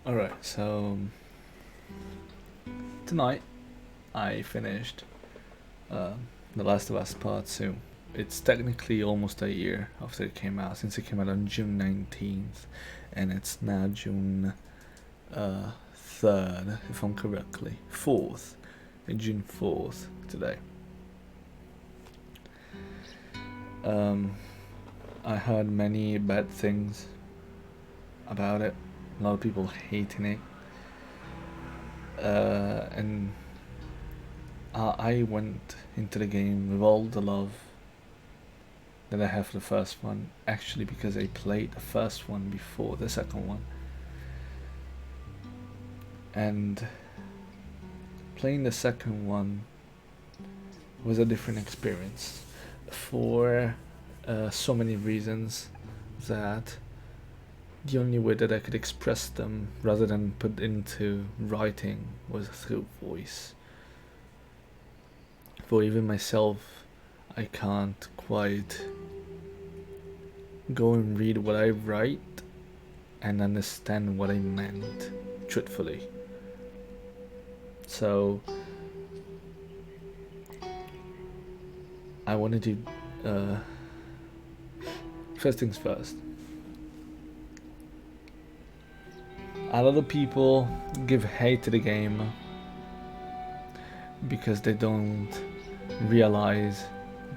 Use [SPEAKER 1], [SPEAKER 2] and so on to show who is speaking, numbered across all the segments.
[SPEAKER 1] Alright, so tonight I finished uh, The Last of Us Part 2. It's technically almost a year after it came out, since it came out on June 19th, and it's now June 3rd, if I'm correctly. 4th, June 4th today. I heard many bad things about it, a lot of people hating it. And I went into the game with all the love that I have for the first one, actually because I played the first one before the second one. And playing the second one was a different experience for so many reasons that the only way that I could express them rather than put into writing was through voice. For even myself, I can't quite go and read what I write and understand what I meant truthfully. So I wanted to first things first. A lot of people give hate to the game because they don't realize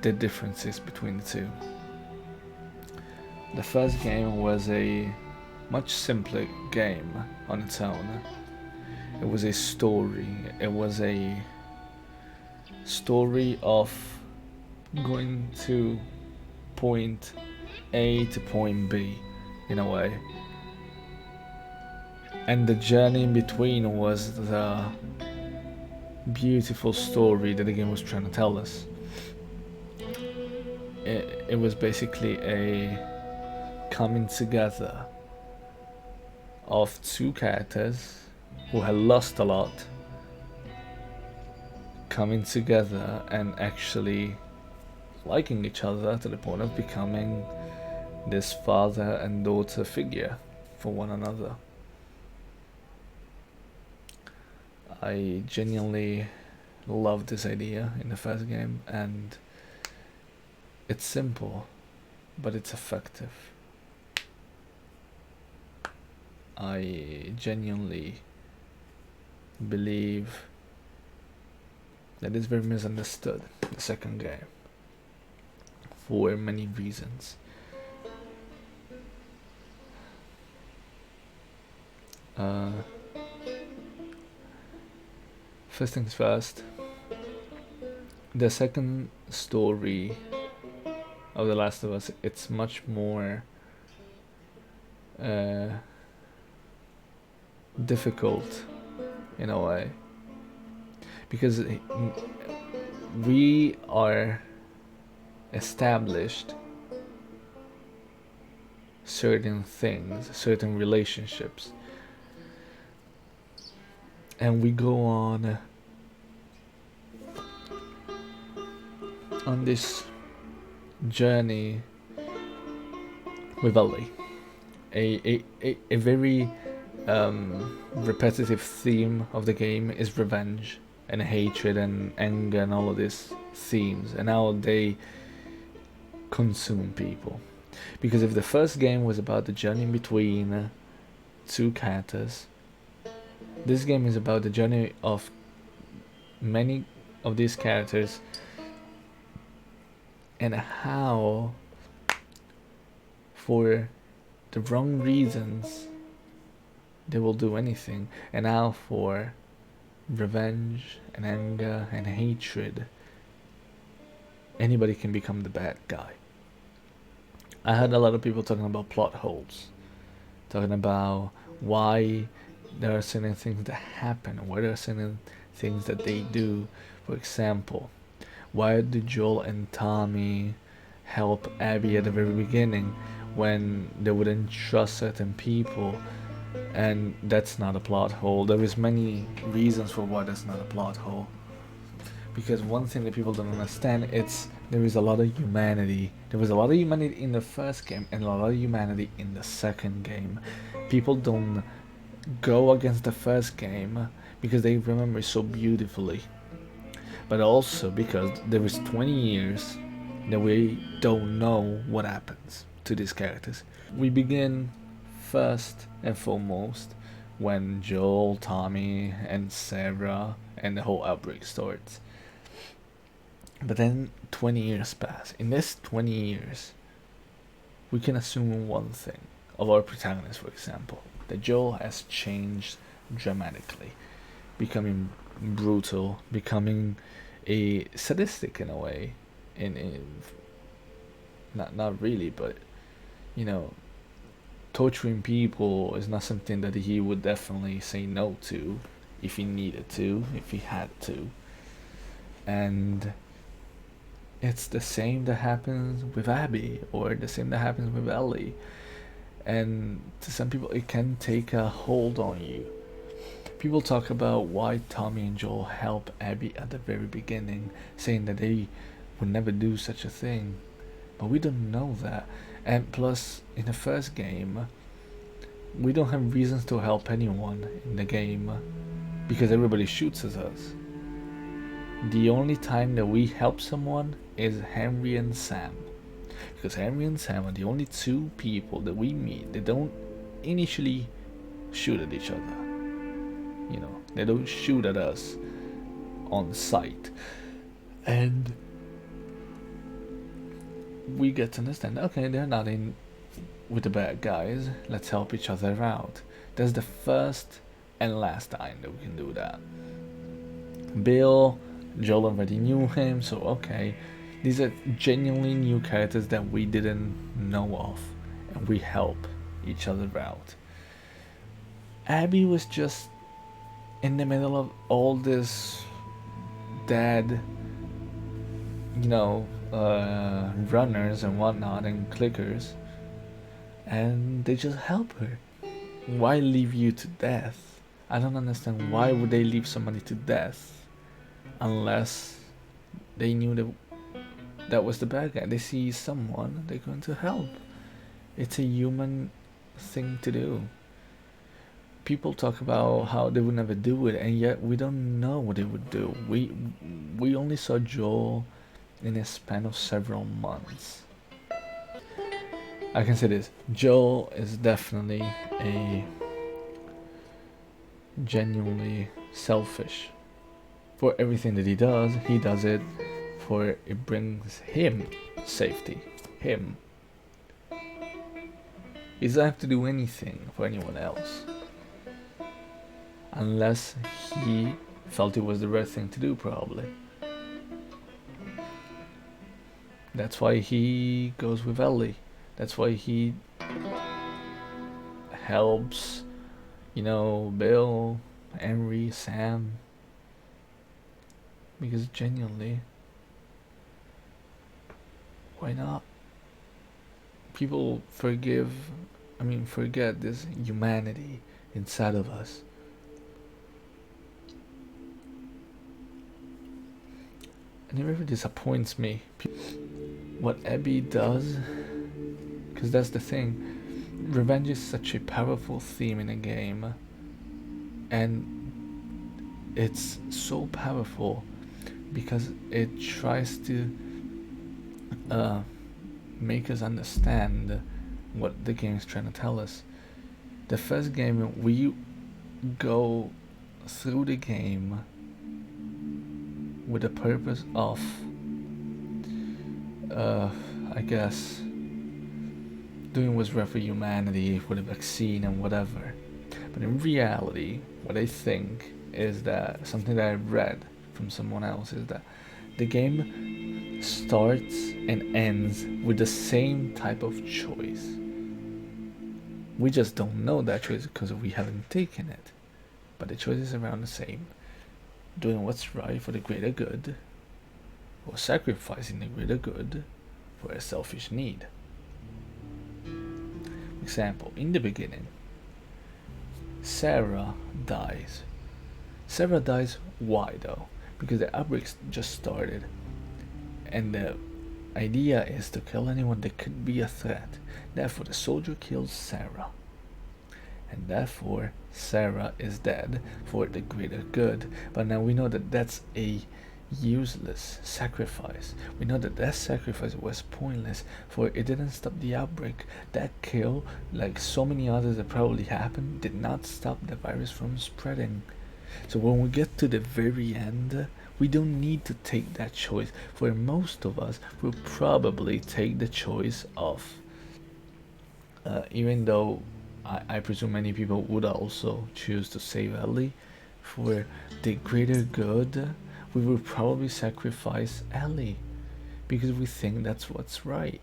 [SPEAKER 1] the differences between the two. The first game was a much simpler game on its own. It was a story. It was a story of going to point A to point B, in a way. And the journey in between was the beautiful story that the game was trying to tell us. It was basically a coming together of two characters who had lost a lot, coming together and actually liking each other to the point of becoming this father and daughter figure for one another. I genuinely loved this idea in the first game, and it's simple, but it's effective. I genuinely believe that it's very misunderstood, the second game, for many reasons. First things first, the second story of The Last of Us, it's much more difficult in a way, because we are established certain things, certain relationships, and we go on this journey with Ellie. A very repetitive theme of the game is revenge and hatred and anger and all of these themes, and how they consume people. Because if the first game was about the journey between two characters, this game is about the journey of many of these characters and how, for the wrong reasons, they will do anything, and how for revenge and anger and hatred, anybody can become the bad guy. I heard a lot of people talking about plot holes, talking about why there are certain things that happen, why there are certain things that they do. For example, why do Joel and Tommy help Abby at the very beginning when they wouldn't trust certain people? And that's not a plot hole. There is many reasons for why that's not a plot hole. Because one thing that people don't understand, it's there is a lot of humanity. There was a lot of humanity in the first game and a lot of humanity in the second game. People don't go against the first game because they remember it so beautifully, but also because there is 20 years that we don't know what happens to these characters. We begin first and foremost when Joel, Tommy, and Sarah and the whole outbreak starts. But then 20 years pass. In this 20 years, we can assume one thing of our protagonist, for example, that Joel has changed dramatically, becoming brutal, becoming a sadistic in a way, in not really, but you know, torturing people is not something that he would definitely say no to if he needed to, if he had to. And it's the same that happens with Abby, or the same that happens with Ellie. And to some people, it can take a hold on you. People talk about why Tommy and Joel help Abby at the very beginning, saying that they would never do such a thing. But we don't know that. And plus, in the first game, we don't have reasons to help anyone in the game because everybody shoots at us. The only time that we help someone is Henry and Sam. Because Henry and Sam are the only two people that we meet that don't initially shoot at each other. You know, they don't shoot at us on sight. And we get to understand, okay, they're not in with the bad guys. Let's help each other out. That's the first and last time that we can do that. Bill, Joel already knew him, so okay. These are genuinely new characters that we didn't know of, and we help each other out. Abby was just in the middle of all this dead, runners and whatnot and clickers, and they just help her. Why leave you to death? I don't understand why would they leave somebody to death unless they knew that was the bad guy. They see someone, they're going to help. It's a human thing to do. People talk about how they would never do it, and yet we don't know what they would do. We only saw Joel in a span of several months. I can say this: Joel is definitely a genuinely selfish. For everything that he does it for it brings him safety. Him. He doesn't have to do anything for anyone else. Unless he felt it was the right thing to do, probably. That's why he goes with Ellie. That's why he helps, Bill, Henry, Sam. Because genuinely, why not? People forget this humanity inside of us. And it really disappoints me what Abby does, because that's the thing. Revenge is such a powerful theme in a game, and it's so powerful because it tries to make us understand what the game is trying to tell us. The first game, we go through the game with the purpose of, I guess, doing what's right for humanity, for the vaccine and whatever. But in reality, what I think is that something that I read from someone else is that the game starts and ends with the same type of choice. We just don't know that choice because we haven't taken it. But the choice is around the same. Doing what's right for the greater good, or sacrificing the greater good for a selfish need. Example, in the beginning, Sarah dies. Sarah dies, why though? Because the outbreak just started, and the idea is to kill anyone that could be a threat. Therefore, the soldier kills Sarah. and therefore Sarah is dead for the greater good. But now we know that that's a useless sacrifice. We know that that sacrifice was pointless, for it didn't stop the outbreak. That kill, like so many others that probably happened, did not stop the virus from spreading. So when we get to the very end, we don't need to take that choice. For most of us, we'll probably take the choice of, even though I presume many people would also choose to save Ellie, for the greater good, we will probably sacrifice Ellie because we think that's what's right.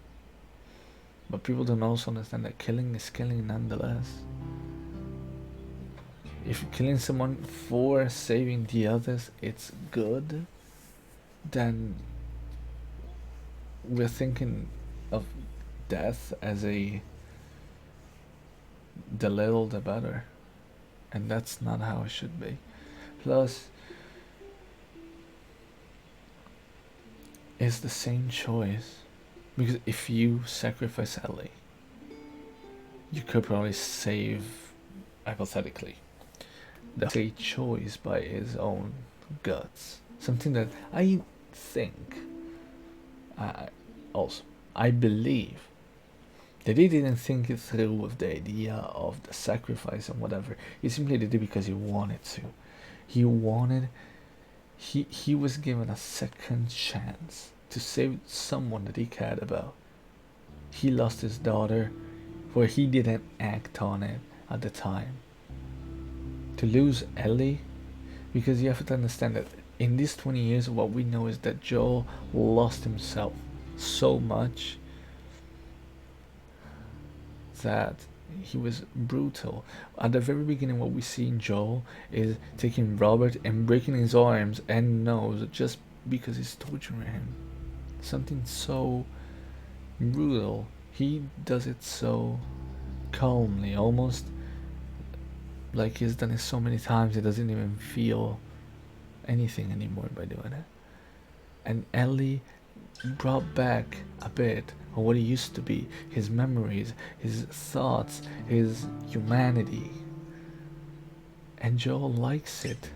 [SPEAKER 1] But people don't also understand that killing is killing nonetheless. If you're killing someone for saving the others, it's good, then we're thinking of death as a the little the better, and that's not how it should be. Plus, it's the same choice, because if you sacrifice Ellie, you could probably save, hypothetically, the a choice by his own guts. Something that I think, I also, I believe that he didn't think it through with the idea of the sacrifice and whatever. He simply did it because he wanted to. He wanted, he was given a second chance to save someone that he cared about. He lost his daughter where he didn't act on it at the time. To lose Ellie, because you have to understand that in these 20 years, what we know is that Joel lost himself so much that he was brutal. At the very beginning, what we see in Joel is taking Robert and breaking his arms and nose just because he's torturing him. Something so brutal. He does it so calmly, almost like he's done it so many times he doesn't even feel anything anymore by doing it. And Ellie brought back a bit of what he used to be, his memories, his thoughts, his humanity. And Joel likes it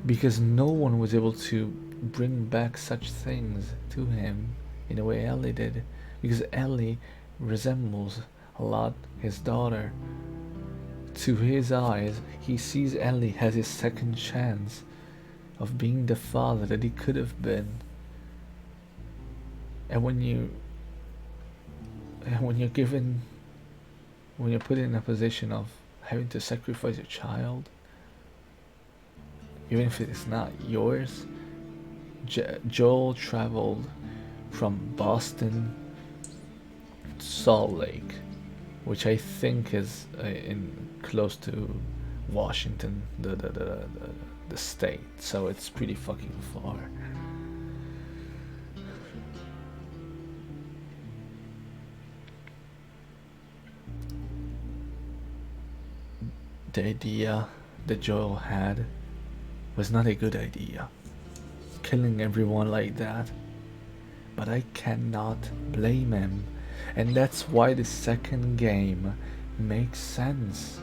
[SPEAKER 1] because no one was able to bring back such things to him in a way Ellie did, because Ellie resembles a lot his daughter. To his eyes, he sees Ellie as his second chance of being the father that he could have been. And when you're given, when you're put in a position of having to sacrifice your child, even if it's not yours, Joel traveled from Boston to Salt Lake, which I think is in close to Washington, the state, so it's pretty fucking far. The idea that Joel had was not a good idea, killing everyone like that, but I cannot blame him, and that's why the second game makes sense.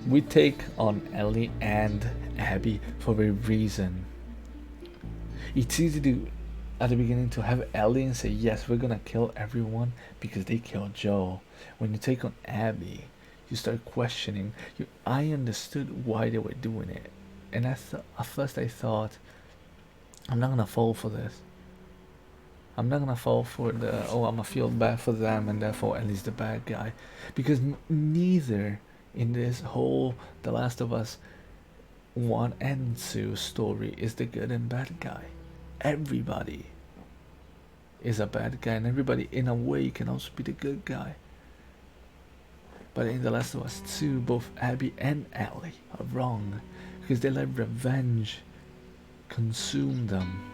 [SPEAKER 1] We take on Ellie and Abby for a reason. It's easy to, at the beginning, to have Ellie and say, yes, we're gonna kill everyone because they killed Joel. When you take on Abby, you start questioning. I understood why they were doing it, and at first I thought, I'm not gonna fall for this. I'm not gonna fall for the, oh, I'm gonna feel bad for them and therefore Ellie's the bad guy, because neither in this whole The Last of Us 1 and 2 story is the good and bad guy. Everybody is a bad guy, and everybody in a way can also be the good guy. But in The Last of Us 2, both Abby and Ellie are wrong because they let revenge consume them.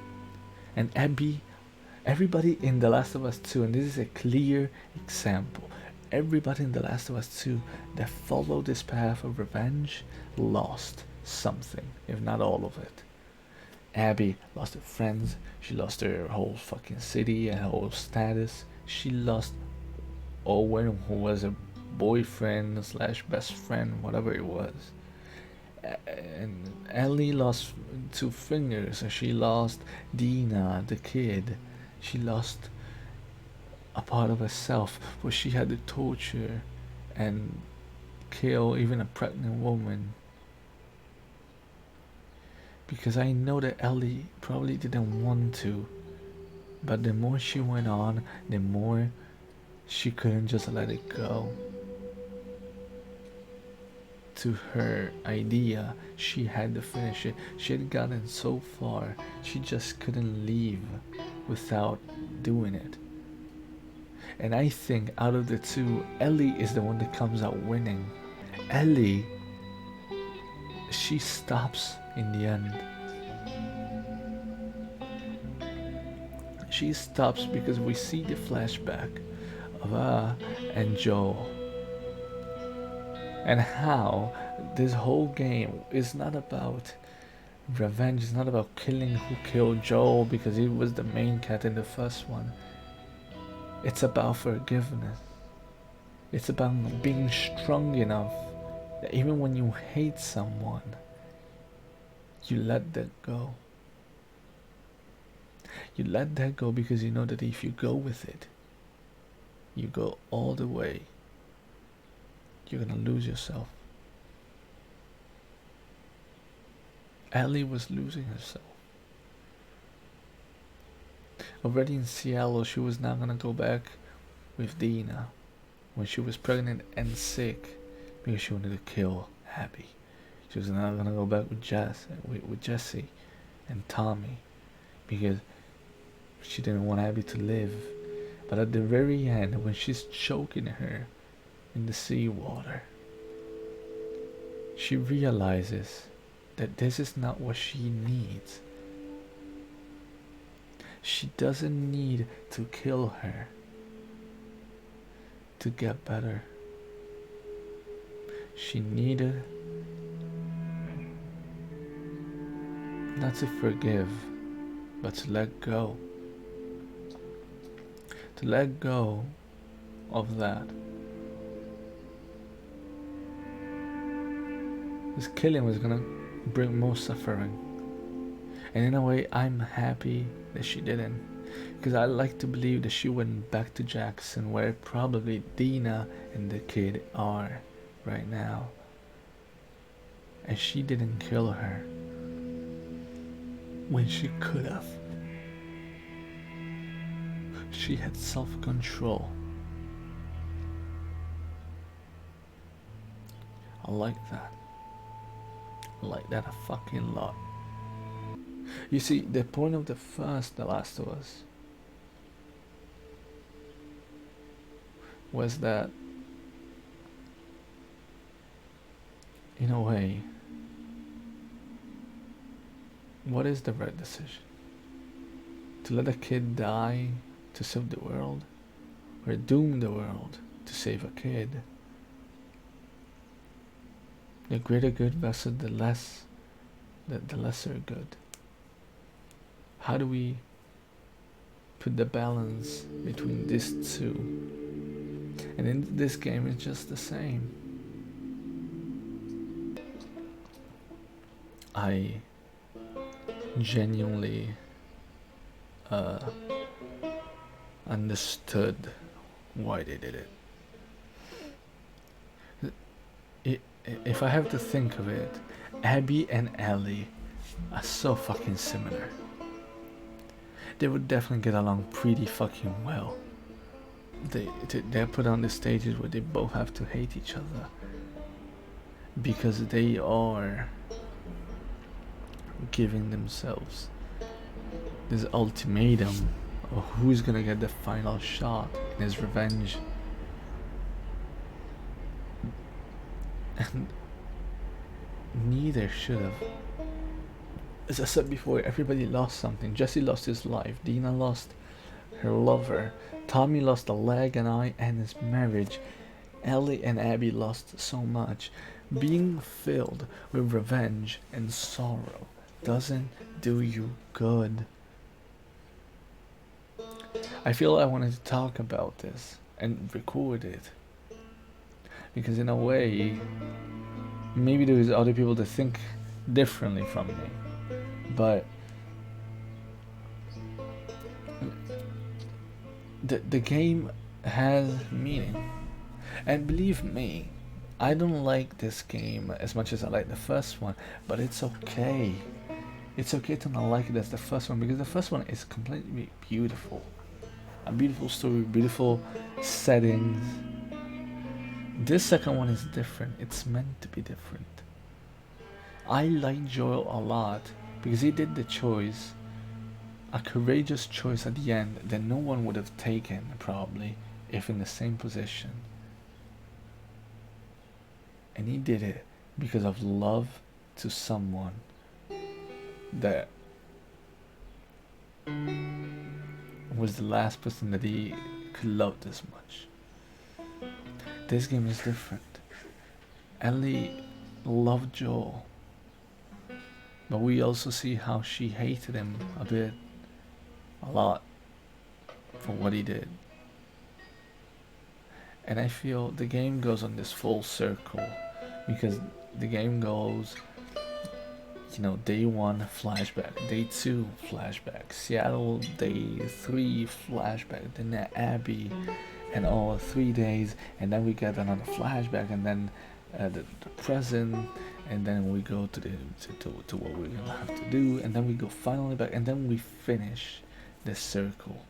[SPEAKER 1] And everybody in The Last of Us 2, and this is a clear example, everybody in The Last of Us 2 that followed this path of revenge lost something, if not all of it. Abby lost her friends, she lost her whole fucking city and her whole status, she lost Owen, who was a boyfriend slash best friend, whatever it was. And Ellie lost two fingers, and she lost Dina, the kid. She lost a part of herself, where she had to torture and kill even a pregnant woman. Because I know that Ellie probably didn't want to, but the more she went on, the more she couldn't just let it go. To her idea, she had to finish it. She had gotten so far, she just couldn't leave without doing it. And I think out of the two, Ellie is the one that comes out winning. Ellie, she stops in the end. She stops because we see the flashback of and Joel, and how this whole game is not about revenge. It's not about killing who killed Joel because he was the main cat in the first one. It's about forgiveness. It's about being strong enough that even when you hate someone, you let that go. You let that go because you know that if you go with it, you go all the way, you're gonna lose yourself. Ellie was losing herself. Already in Seattle, she was not gonna go back with Dina when she was pregnant and sick because she wanted to kill Abby. She was not gonna go back with Jesse and Tommy because she didn't want Abby to live. But at the very end, when she's choking her in the seawater, she realizes that this is not what she needs. She doesn't need to kill her to get better. She needed not to forgive, but to let go. To let go of that. This killing was gonna bring more suffering. And in a way, I'm happy that she didn't. Because I like to believe that she went back to Jackson, where probably Dina and the kid are right now. And she didn't kill her when she could have. She had self-control. I like that. I like that a fucking lot. You see, the point of the first The Last of Us was that, in a way, what is the right decision? To let a kid die to save the world, or doom the world to save a kid? The greater good versus the lesser good. How do we put the balance between these two? And in this game, it's just the same. I genuinely understood why they did it. If I have to think of it, Abby and Ellie are so fucking similar. They would definitely get along pretty fucking well. They're put on the stages where they both have to hate each other because they are giving themselves this ultimatum of who's gonna get the final shot in his revenge. And neither should have. As I said before, everybody lost something. Jesse lost his life, Dina lost her lover, Tommy lost a leg, an eye, and his marriage. Ellie and Abby lost so much. Being filled with revenge and sorrow doesn't do you good. I feel I wanted to talk about this and record it because in a way, maybe there's other people that think differently from me, but the game has meaning. And believe me, I don't like this game as much as I like the first one, but it's okay. It's okay to not like it as the first one, because the first one is completely beautiful. A beautiful story, beautiful settings. This second one is different. It's meant to be different. I like Joel a lot because he did the choice, a courageous choice at the end that no one would have taken probably if in the same position. And he did it because of love to someone that was the last person that he could love this much. This game is different. Ellie loved Joel, but we also see how she hated him a bit, a lot, for what he did. And I feel the game goes on this full circle because the game goes, you know, day 1 flashback, day 2 flashback, Seattle day 3 flashback, then Abby, and all 3 days, and then we get another flashback, and then the present, and then we go to the to what we're gonna have to do, and then we go finally back, and then we finish the circle,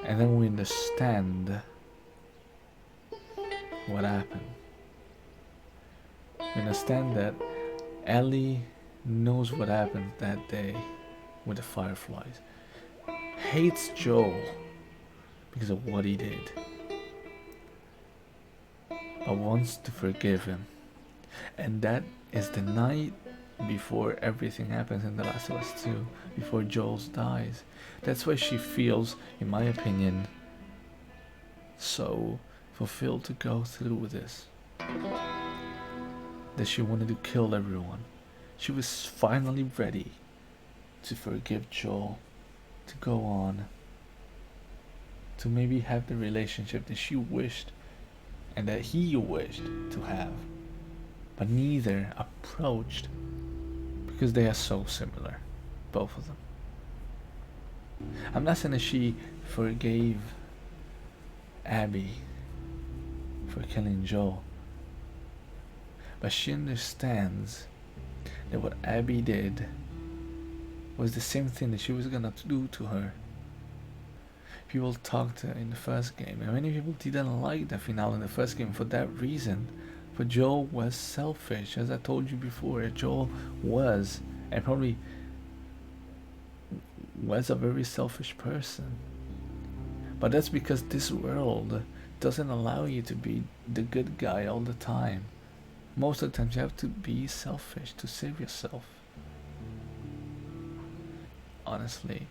[SPEAKER 1] and then we understand what happened. We understand that Ellie knows what happened that day with the fireflies, hates Joel because of what he did, but wants to forgive him. And that is the night before everything happens in The Last of Us 2, before Joel dies. That's why she feels, in my opinion, so fulfilled to go through with this, that she wanted to kill everyone. She was finally ready to forgive Joel, to go on, to maybe have the relationship that she wished and that he wished to have, but neither approached because they are so similar, both of them. I'm not saying that she forgave Abby for killing Joel, but she understands that what Abby did was the same thing that she was gonna do to her. People talked in the first game, and many people didn't like the finale in the first game for that reason. But Joel was selfish, as I told you before. Joel was, and probably was, a very selfish person. But that's because this world doesn't allow you to be the good guy all the time. Most of the times you have to be selfish to save yourself. Honestly,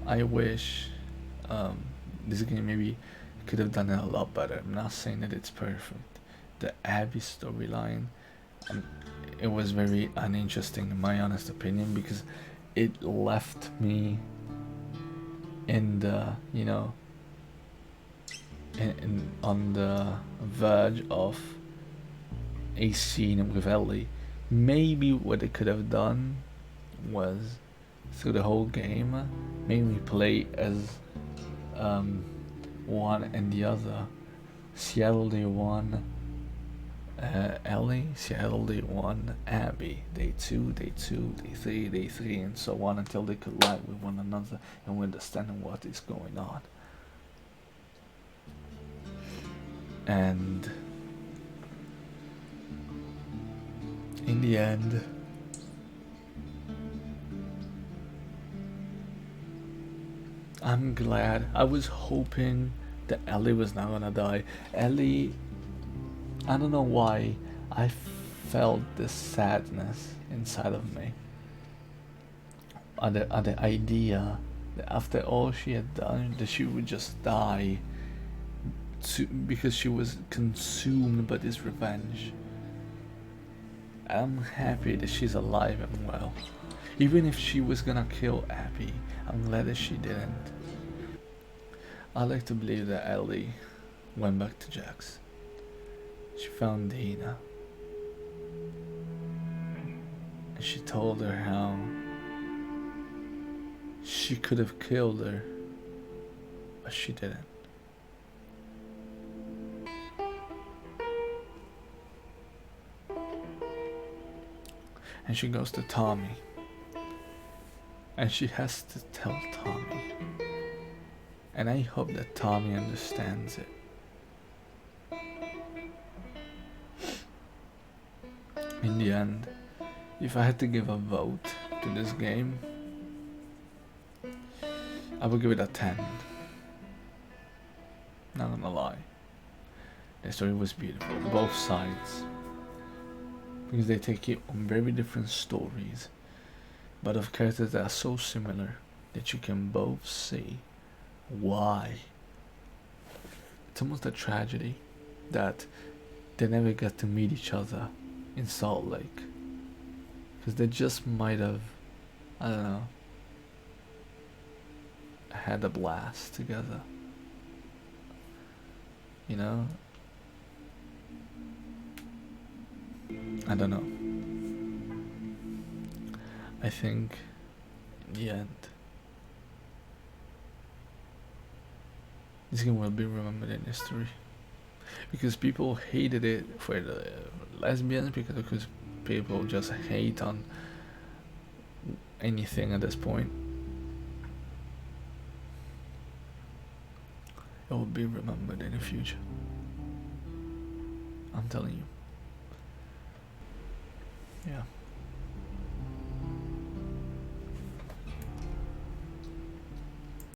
[SPEAKER 1] I wish this game maybe could have done it a lot better. I'm not saying that it's perfect. The Abby storyline, it was very uninteresting in my honest opinion, because it left me in the, you know, on the verge of a scene with Ellie. Maybe what they could have done was, through the whole game, maybe we play as one and the other. Seattle day 1 Ellie, Seattle day 1 Abby, day 2, day 3, day 3, and so on, until they collide with one another and we understand what is going on. And in the end, I'm glad. I was hoping that Ellie was not gonna die. Ellie, I don't know why, I felt this sadness inside of me at the idea that after all she had done, that she would just die because she was consumed by this revenge. I'm happy that she's alive and well. Even if she was gonna kill Abby, I'm glad that she didn't. I like to believe that Ellie went back to Jax. She found Dana. And she told her how she could have killed her, but she didn't. And she goes to Tommy. And she has to tell Tommy. And I hope that Tommy understands it. In the end, if I had to give a vote to this game, I would give it a 10. Not gonna lie. The story was beautiful, both sides. Because they take you on very different stories, but of characters that are so similar that you can both see why. It's almost a tragedy that they never got to meet each other in Salt Lake. Because they just might have, I don't know, had a blast together. You know? I don't know. I think in the end, this game will be remembered in history. Because people hated it for the lesbians, because people just hate on anything at this point. It will be remembered in the future. I'm telling you. Yeah.